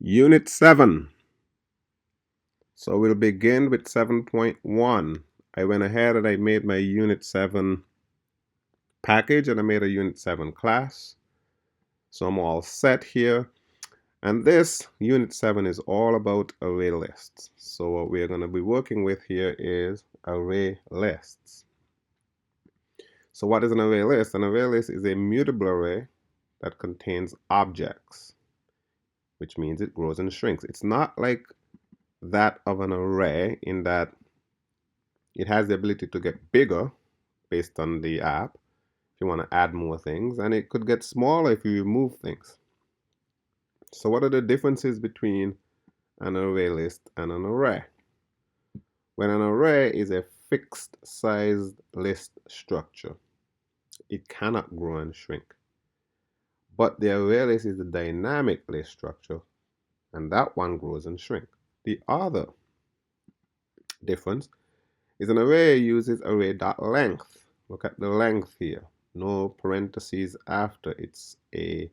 Unit 7. So we'll begin with 7.1. I went ahead and I made my Unit 7 package and I made a Unit 7 class. So I'm all set here. And this Unit 7 is all about array lists. So what we're going to be working with here is array lists. So what is an array list? An array list is a mutable array that contains objects, which means it grows and shrinks. It's not like that of an array in that it has the ability to get bigger based on the app if you want to add more things, and it could get smaller if you remove things. So what are the differences between an array list and an array? When an array is a fixed sized list structure, it cannot grow and shrink. But the array list is a dynamic list structure, and that one grows and shrinks. The other difference is an array uses array.length. Look at the length here. No parentheses after. It's a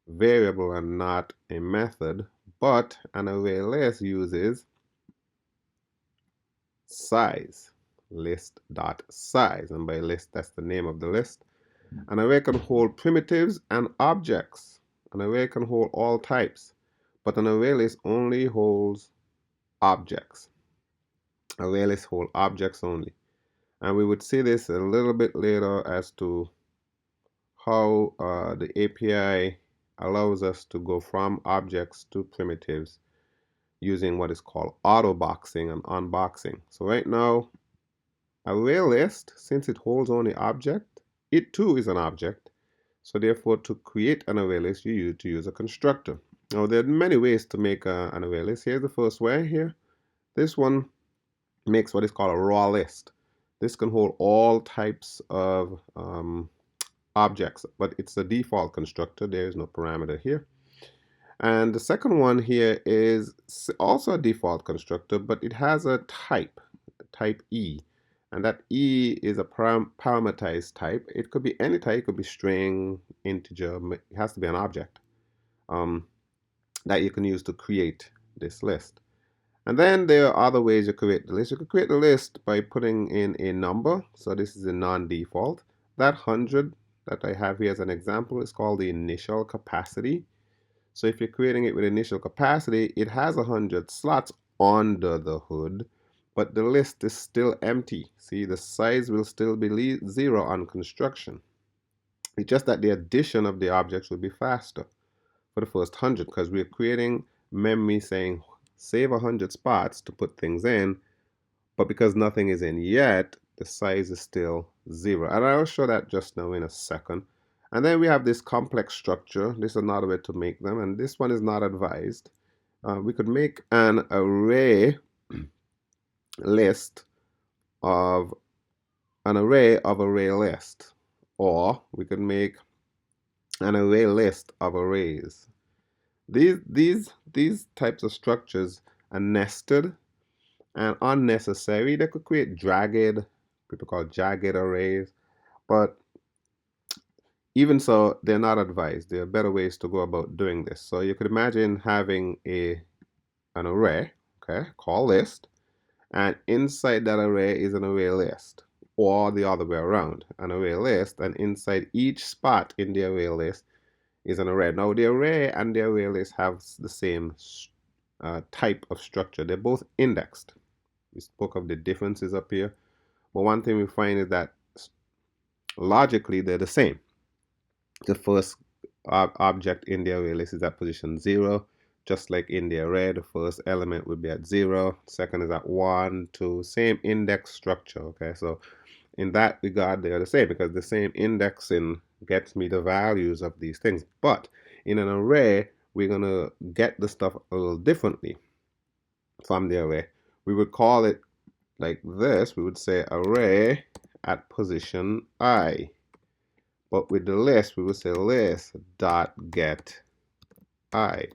variable and not a method. But an array list uses size. List.size. And by list, that's the name of the list. An array can hold primitives and objects. An array can hold all types. But an array list only holds objects. Array lists hold objects only. And we would see this a little bit later as to how the API allows us to go from objects to primitives using what is called auto-boxing and unboxing. So right now, array list, since it holds only object, it too is an object. So therefore, to create an array list, you need to use a constructor. Now, there are many ways to make an array list. Here's the first way here. This one makes what is called a raw list. This can hold all types of objects, but it's the default constructor. There is no parameter here. And the second one here is also a default constructor, but it has a type E. And that E is a parameterized type. It could be any type. It could be string, integer. It has to be an object that you can use to create this list. And then there are other ways you create the list. You could create the list by putting in a number. So this is a non-default. That 100 that I have here as an example is called the initial capacity. So if you're creating it with initial capacity, it has 100 slots under the hood, but the list is still empty. See, the size will still be 0 on construction. It's just that the addition of the objects will be faster for the first 100 because we're creating memory saying save 100 spots to put things in, but because nothing is in yet, the size is still 0. And I'll show that just now in a second. And then we have this complex structure. This is another way to make them, and this one is not advised. We could make an array list of an array of array list, or we could make an array list of arrays. These types of structures are nested and unnecessary. They could create jagged, people call jagged arrays, but even so, they're not advised. There are better ways to go about doing this. So you could imagine having an array, okay, called list, and inside that array is an array list, or the other way around, an array list, and inside each spot in the array list is an array. Now the array and the array list have the same type of structure. They're both indexed. We spoke of the differences up here, but one thing we find is that logically they're the same. The first object in the array list is at position 0, just like in the array. The first element would be at 0, second is at 1, 2, same index structure. Okay, so in that regard, they are the same because the same indexing gets me the values of these things. But in an array, we're going to get the stuff a little differently from the array. We would call it like this. We would say array at position I. But with the list, we would say list dot get I.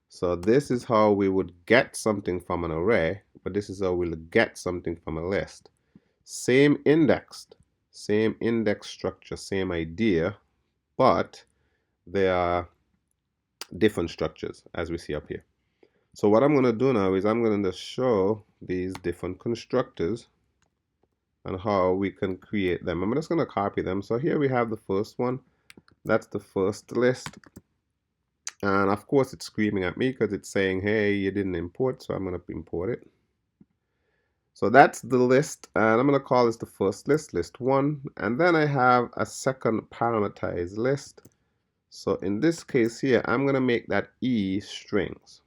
So this is how we would get something from an array, but this is how we'll get something from a list. Same indexed, same index structure, same idea, but they are different structures as we see up here. So what I'm going to do now is I'm going to show these different constructors and how we can create them. I'm just going to copy them. So here we have the first one. That's the first list. And of course it's screaming at me because it's saying, hey, you didn't import. So I'm going to import it. So that's the list. And I'm going to call this the first list, list 1. And then I have a second parameterized list. So in this case here, I'm going to make that E strings.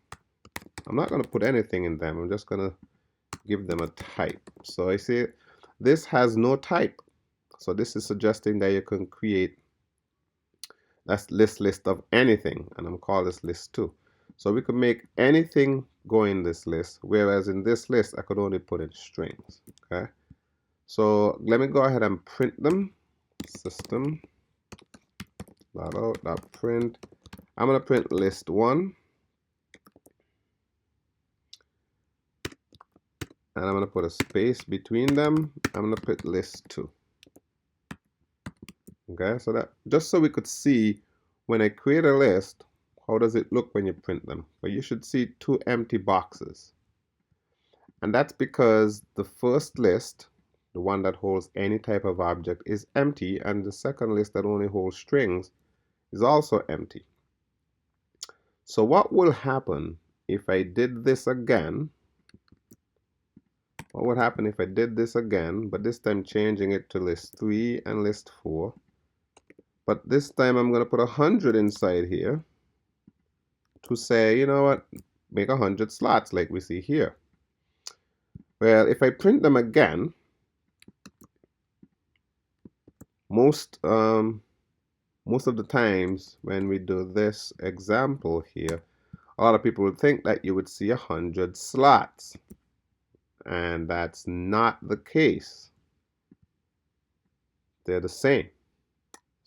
I'm not going to put anything in them. I'm just going to give them a type. So I see this has no type. So this is suggesting that you can create that's list of anything, and I'm calling this list 2. So we could make anything go in this list, whereas in this list I could only put in strings. Okay. So let me go ahead and print them. System dot print. I'm gonna print list 1. And I'm going to put a space between them. I'm going to put list 2. Okay, so that just so we could see when I create a list, how does it look when you print them? But you should see 2 empty boxes. And that's because the first list, the one that holds any type of object, is empty, and the second list that only holds strings is also empty. So what will happen if I did this again? What would happen if I did this again, but this time changing it to list 3 and list 4? But this time I'm going to put 100 inside here to say, you know what, make 100 slots like we see here. Well, if I print them again, most of the times when we do this example here, a lot of people would think that you would see 100 slots. And that's not the case. They're the same.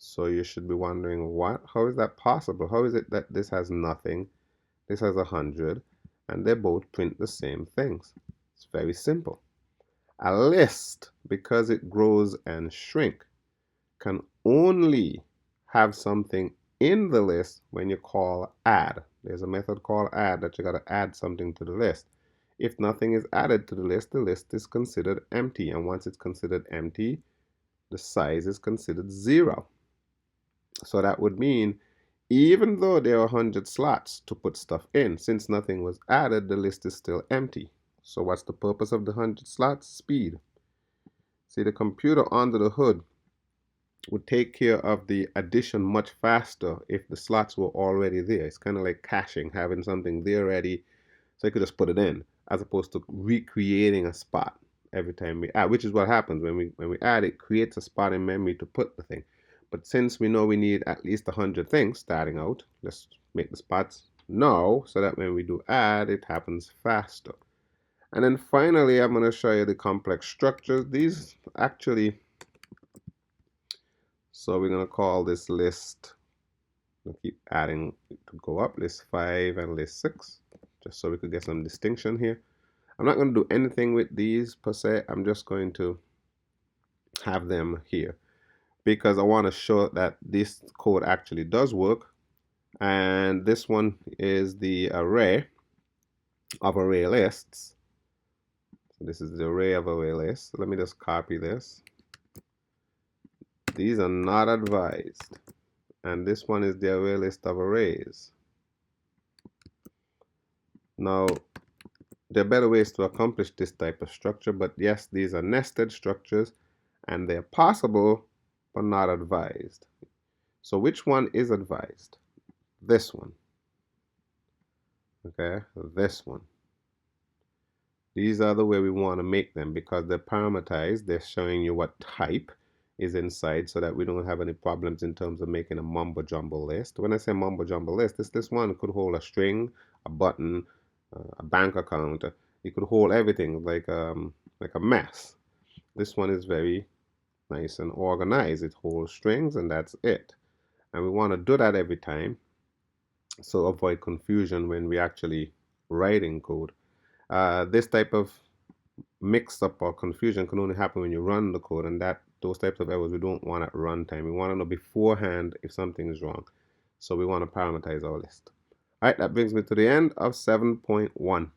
So you should be wondering, what? How is that possible? How is it that this has nothing, this has 100, and they both print the same things? It's very simple. A list, because it grows and shrink, can only have something in the list when you call add. There's a method called add that you got to add something to the list. If nothing is added to the list is considered empty. And once it's considered empty, the size is considered 0. So that would mean even though there are 100 slots to put stuff in, since nothing was added, the list is still empty. So what's the purpose of the 100 slots? Speed. See, the computer under the hood would take care of the addition much faster if the slots were already there. It's kind of like caching, having something there ready, so you could just put it in, as opposed to recreating a spot every time we add, which is what happens when we add. It creates a spot in memory to put the thing. But since we know we need at least 100 things starting out, let's make the spots now so that when we do add, it happens faster. And then finally, I'm going to show you the complex structures. These actually, so we're going to call this list, we'll keep adding to go up, list 5 and list 6, just so we could get some distinction here. I'm not going to do anything with these per se. I'm just going to have them here because I want to show that this code actually does work. And this one is the array of array lists. So this is the array of array lists. Let me just copy this. These are not advised. And this one is the array list of arrays. Now, there are better ways to accomplish this type of structure, but yes, these are nested structures and they're possible but not advised. So which one is advised? This one. Okay, this one. These are the way we want to make them because they're parameterized. They're showing you what type is inside so that we don't have any problems in terms of making a mumbo jumbo list. When I say mumbo jumbo list, this one could hold a string, a button, a bank account. It could hold everything like a mess. This one is very nice and organized. It holds strings and that's it. And we want to do that every time, so avoid confusion when we actually writing code. This type of mix-up or confusion can only happen when you run the code, and those types of errors we don't want at runtime. We want to know beforehand if something is wrong. So we want to parameterize our list. All right, that brings me to the end of 7.1.